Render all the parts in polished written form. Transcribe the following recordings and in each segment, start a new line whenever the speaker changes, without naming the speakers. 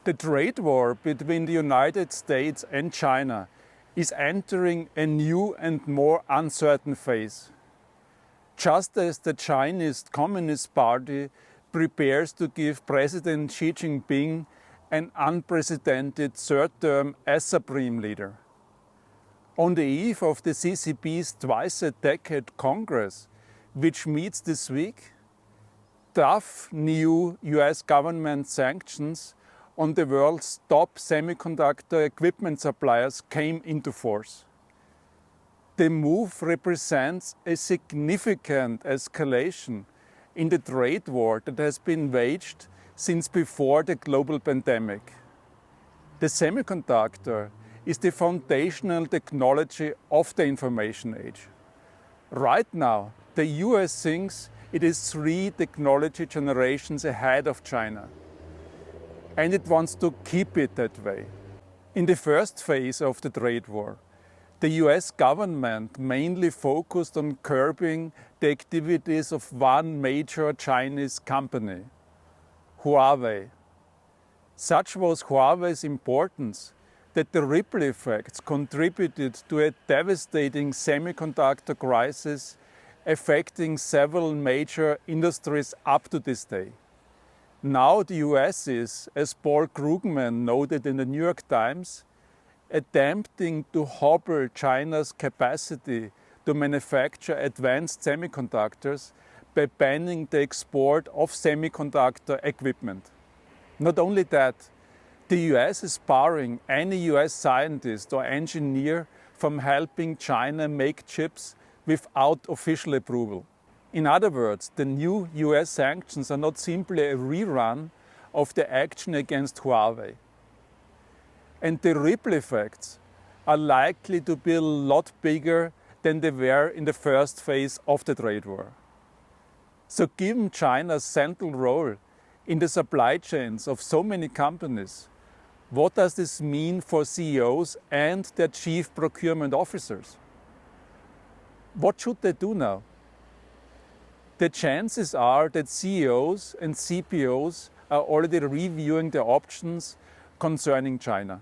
The trade war between the United States and China is entering a new and more uncertain phase. Just as the Chinese Communist Party prepares to give President Xi Jinping an unprecedented third term as Supreme Leader. On the eve of the CCP's twice-a-decade Congress, which meets this week, tough new US government sanctions on the world's top semiconductor equipment suppliers came into force. The move represents a significant escalation in the trade war that has been waged since before the global pandemic. The semiconductor is the foundational technology of the information age. Right now, the US thinks it is 3 technology generations ahead of China, and it wants to keep it that way. In the first phase of the trade war, the US government mainly focused on curbing the activities of one major Chinese company, Huawei. Such was Huawei's importance that the ripple effects contributed to a devastating semiconductor crisis affecting several major industries up to this day. Now the US is, as Paul Krugman noted in the New York Times, attempting to hobble China's capacity to manufacture advanced semiconductors by banning the export of semiconductor equipment. Not only that, the US is barring any US scientist or engineer from helping China make chips without official approval. In other words, the new US sanctions are not simply a rerun of the action against Huawei. And the ripple effects are likely to be a lot bigger than they were in the first phase of the trade war. So given China's central role in the supply chains of so many companies, what does this mean for CEOs and their chief procurement officers? What should they do now? The chances are that CEOs and CPOs are already reviewing their options concerning China.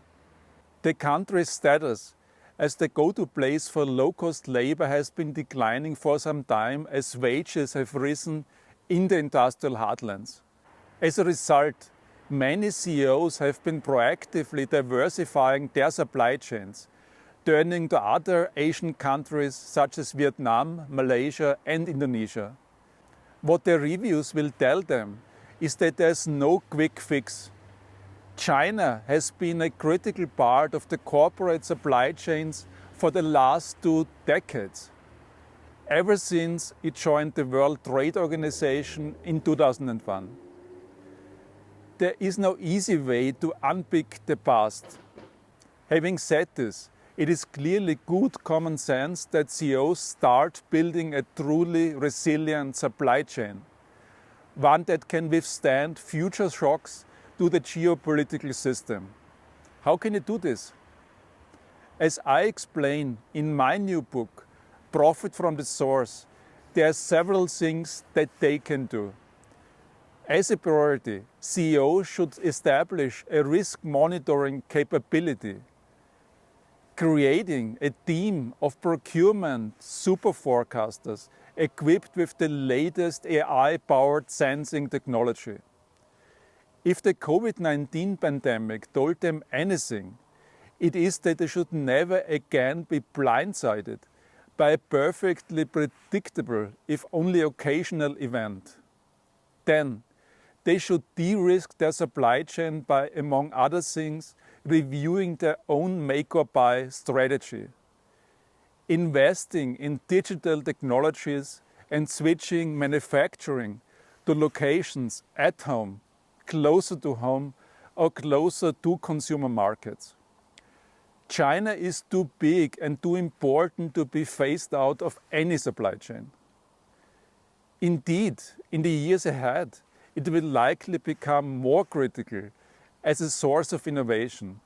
The country's status as the go-to place for low-cost labor has been declining for some time as wages have risen in the industrial heartlands. As a result, many CEOs have been proactively diversifying their supply chains, turning to other Asian countries such as Vietnam, Malaysia and Indonesia. What their reviews will tell them is that there's no quick fix. China has been a critical part of the corporate supply chains for the last 2 decades, ever since it joined the World Trade Organization in 2001. There is no easy way to unpick the past. Having said this, it is clearly good common sense that CEOs start building a truly resilient supply chain, one that can withstand future shocks to the geopolitical system. How can you do this? As I explain in my new book, Profit from the Source, there are several things that they can do. As a priority, CEOs should establish a risk monitoring capability, creating a team of procurement super forecasters equipped with the latest AI-powered sensing technology. If the COVID-19 pandemic told them anything, it is that they should never again be blindsided by a perfectly predictable, if only occasional event. Then, they should de-risk their supply chain by, among other things, reviewing their own make or buy strategy, investing in digital technologies and switching manufacturing to locations at home, closer to home or closer to consumer markets. China is too big and too important to be phased out of any supply chain. Indeed, in the years ahead, it will likely become more critical as a source of innovation.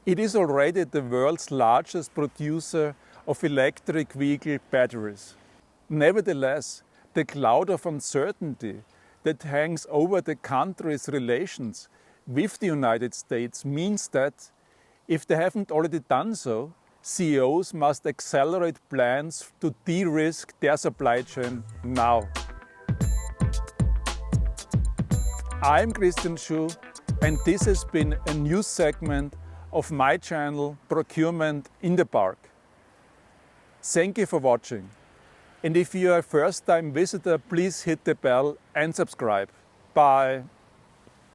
It is already the world's largest producer of electric vehicle batteries. Nevertheless, the cloud of uncertainty that hangs over the country's relations with the United States means that, if they haven't already done so, CEOs must accelerate plans to de-risk their supply chain now. I'm Christian Schuh, and this has been a new segment of my channel Procurement in the Park. Thank you for watching. And if you are a first-time visitor, please hit the bell and subscribe. Bye.